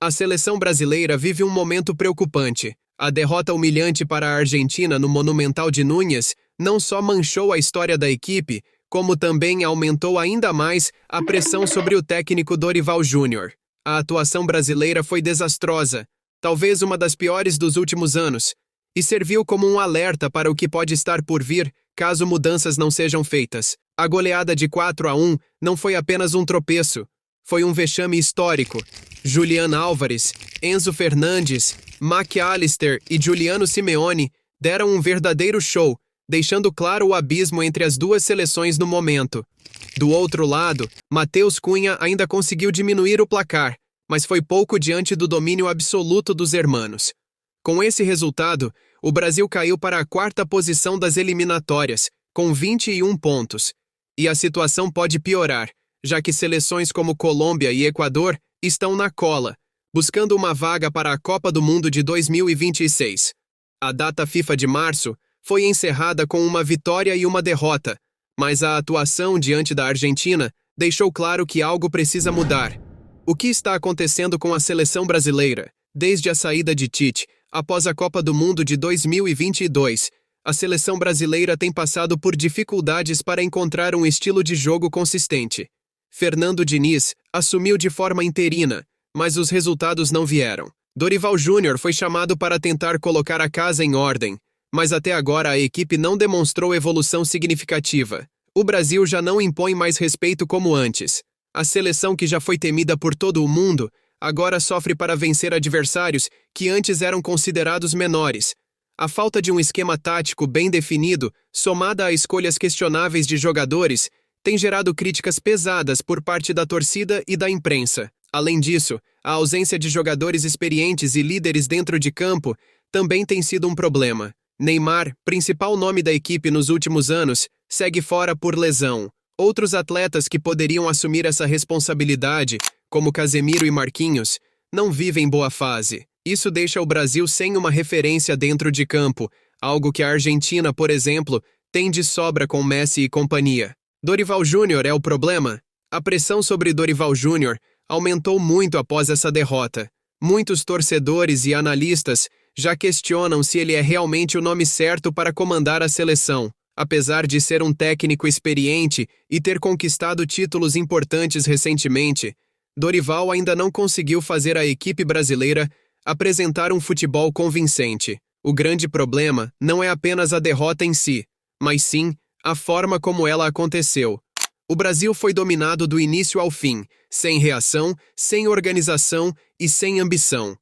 A seleção brasileira vive um momento preocupante. A derrota humilhante para a Argentina no Monumental de Núñez não só manchou a história da equipe, como também aumentou ainda mais a pressão sobre o técnico Dorival Júnior. A atuação brasileira foi desastrosa, talvez uma das piores dos últimos anos, e serviu como um alerta para o que pode estar por vir caso mudanças não sejam feitas. A goleada de 4-1 não foi apenas um tropeço, foi um vexame histórico. Julián Álvares, Enzo Fernandes, McAllister e Giuliano Simeone deram um verdadeiro show, deixando claro o abismo entre as duas seleções no momento. Do outro lado, Matheus Cunha ainda conseguiu diminuir o placar, mas foi pouco diante do domínio absoluto dos hermanos. Com esse resultado, o Brasil caiu para a quarta posição das eliminatórias, com 21 pontos. E a situação pode piorar, já que seleções como Colômbia e Equador estão na cola, buscando uma vaga para a Copa do Mundo de 2026. A data FIFA de março foi encerrada com uma vitória e uma derrota, mas a atuação diante da Argentina deixou claro que algo precisa mudar. O que está acontecendo com a seleção brasileira? Desde a saída de Tite, após a Copa do Mundo de 2022, a seleção brasileira tem passado por dificuldades para encontrar um estilo de jogo consistente. Fernando Diniz assumiu de forma interina, mas os resultados não vieram. Dorival Júnior foi chamado para tentar colocar a casa em ordem, mas até agora a equipe não demonstrou evolução significativa. O Brasil já não impõe mais respeito como antes. A seleção que já foi temida por todo o mundo, agora sofre para vencer adversários que antes eram considerados menores. A falta de um esquema tático bem definido, somada a escolhas questionáveis de jogadores, tem gerado críticas pesadas por parte da torcida e da imprensa. Além disso, a ausência de jogadores experientes e líderes dentro de campo também tem sido um problema. Neymar, principal nome da equipe nos últimos anos, segue fora por lesão. Outros atletas que poderiam assumir essa responsabilidade, como Casemiro e Marquinhos, não vivem boa fase. Isso deixa o Brasil sem uma referência dentro de campo, algo que a Argentina, por exemplo, tem de sobra com Messi e companhia. Dorival Júnior é o problema? A pressão sobre Dorival Júnior aumentou muito após essa derrota. Muitos torcedores e analistas já questionam se ele é realmente o nome certo para comandar a seleção. Apesar de ser um técnico experiente e ter conquistado títulos importantes recentemente, Dorival ainda não conseguiu fazer a equipe brasileira apresentar um futebol convincente. O grande problema não é apenas a derrota em si, mas sim a forma como ela aconteceu. O Brasil foi dominado do início ao fim, sem reação, sem organização e sem ambição.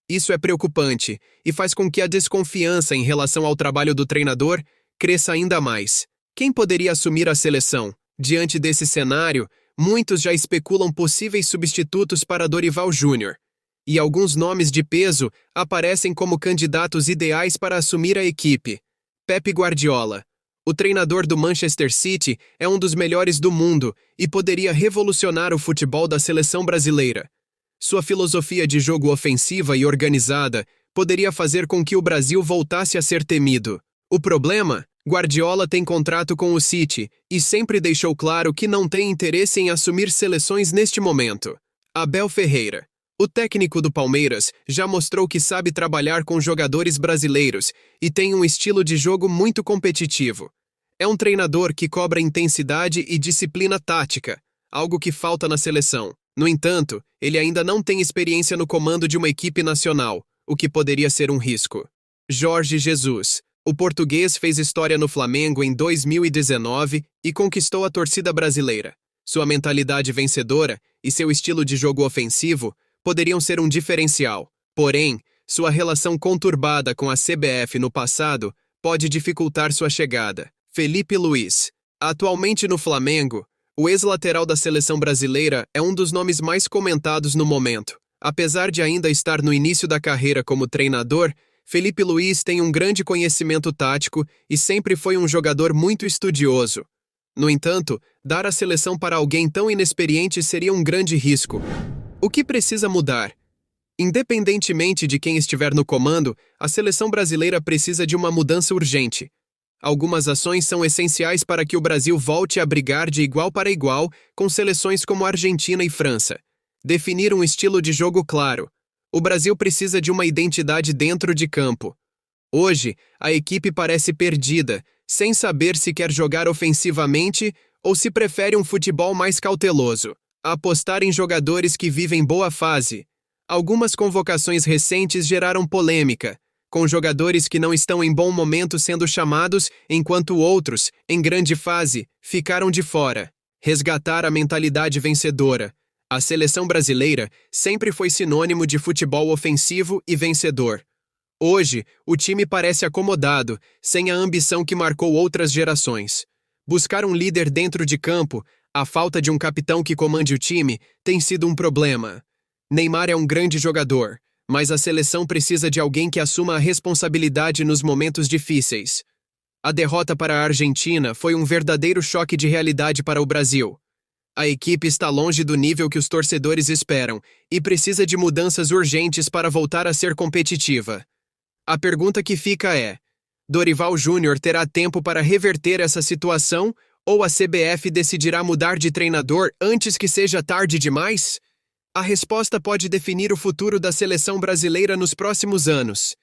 Isso é preocupante e faz com que a desconfiança em relação ao trabalho do treinador cresça ainda mais. Quem poderia assumir a seleção? Diante desse cenário, muitos já especulam possíveis substitutos para Dorival Júnior. E alguns nomes de peso aparecem como candidatos ideais para assumir a equipe. Pep Guardiola. O treinador do Manchester City é um dos melhores do mundo e poderia revolucionar o futebol da seleção brasileira. Sua filosofia de jogo ofensiva e organizada poderia fazer com que o Brasil voltasse a ser temido. O problema? Guardiola tem contrato com o City e sempre deixou claro que não tem interesse em assumir seleções neste momento. Abel Ferreira. O técnico do Palmeiras já mostrou que sabe trabalhar com jogadores brasileiros e tem um estilo de jogo muito competitivo. É um treinador que cobra intensidade e disciplina tática, algo que falta na seleção. No entanto, ele ainda não tem experiência no comando de uma equipe nacional, o que poderia ser um risco. Jorge Jesus. O português fez história no Flamengo em 2019 e conquistou a torcida brasileira. Sua mentalidade vencedora e seu estilo de jogo ofensivo poderiam ser um diferencial. Porém, sua relação conturbada com a CBF no passado pode dificultar sua chegada. Felipe Luís. Atualmente no Flamengo, o ex-lateral da seleção brasileira é um dos nomes mais comentados no momento. Apesar de ainda estar no início da carreira como treinador, Felipe Luís tem um grande conhecimento tático e sempre foi um jogador muito estudioso. No entanto, dar a seleção para alguém tão inexperiente seria um grande risco. O que precisa mudar? Independentemente de quem estiver no comando, a seleção brasileira precisa de uma mudança urgente. Algumas ações são essenciais para que o Brasil volte a brigar de igual para igual com seleções como Argentina e França. Definir um estilo de jogo claro. O Brasil precisa de uma identidade dentro de campo. Hoje, a equipe parece perdida, sem saber se quer jogar ofensivamente ou se prefere um futebol mais cauteloso. Apostar em jogadores que vivem boa fase. Algumas convocações recentes geraram polêmica, com jogadores que não estão em bom momento sendo chamados, enquanto outros, em grande fase, ficaram de fora. Resgatar a mentalidade vencedora. A seleção brasileira sempre foi sinônimo de futebol ofensivo e vencedor. Hoje, o time parece acomodado, sem a ambição que marcou outras gerações. Buscar um líder dentro de campo, a falta de um capitão que comande o time, tem sido um problema. Neymar é um grande jogador, mas a seleção precisa de alguém que assuma a responsabilidade nos momentos difíceis. A derrota para a Argentina foi um verdadeiro choque de realidade para o Brasil. A equipe está longe do nível que os torcedores esperam e precisa de mudanças urgentes para voltar a ser competitiva. A pergunta que fica é: Dorival Júnior terá tempo para reverter essa situação ou a CBF decidirá mudar de treinador antes que seja tarde demais? A resposta pode definir o futuro da seleção brasileira nos próximos anos.